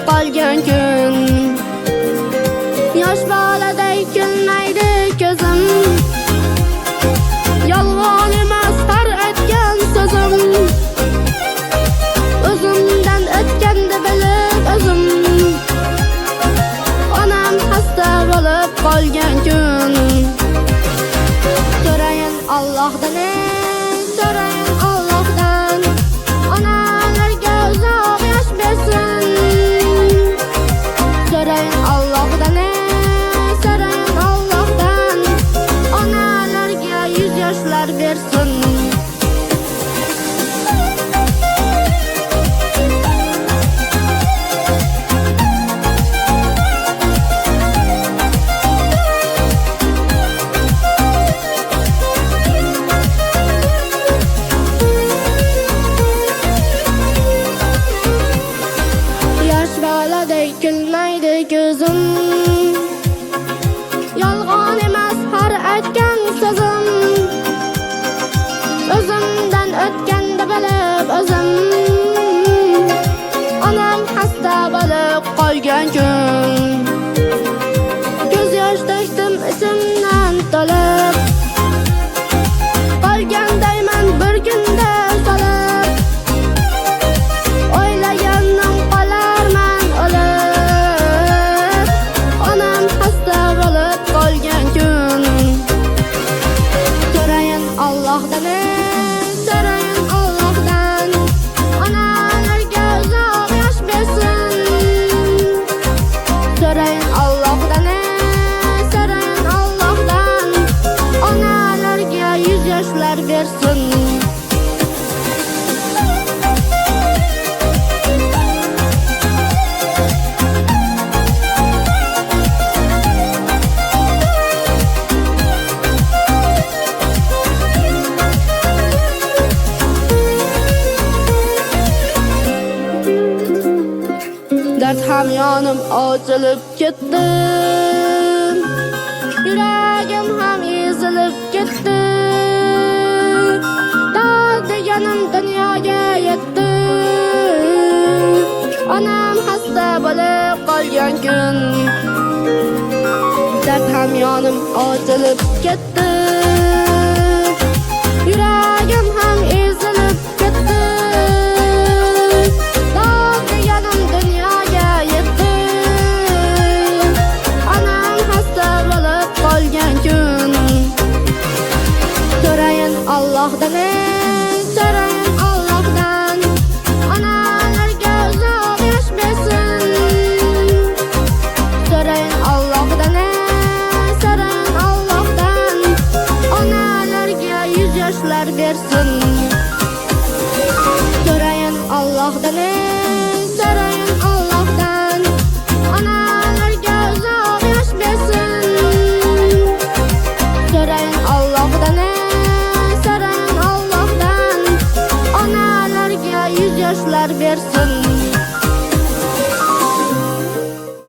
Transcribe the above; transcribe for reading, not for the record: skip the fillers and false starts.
qolgan kun. Yosh boladay kulmaydi ko'zim, yolg'on emas har aytgan so'zim. O'zimdan o'tganda bilib o'zim, onam xasta bo'lib qolgan kun. So'rayin Allohdan, so'rayin Allohdan, onalarga uzoq yosh bersin. So'rayin Allohdan, so'rayin Allohdan, onalarga 100 yoshlar bersin. Kulmaydi ko'zim, yolg'on emas har aytgan so'zim. O'zimdan o'tganda bilib o'zim, onam xasta bo'lib qolgan kun. Ko'z yosh to'kdim ichimdan to'lib, qolgandayman bir kunda solib. O'ylaganim qolarman o'lib, onam xasta bo'lib qolgan kun. So'rayin Allohdan, so'rayin Allohdan, onalarga uzoq yosh bersin. So'rayin Allohdan, so'rayin Allohdan, onalarga 100 yoshlar bersin. Dard hamyonim ochilib ketdi, yuragim ham ezilib ketdi. Dard deganim dunyoga yetdi, onam xasta bo'lib qolgan kun. Dard hamyonim ochilib ketdi,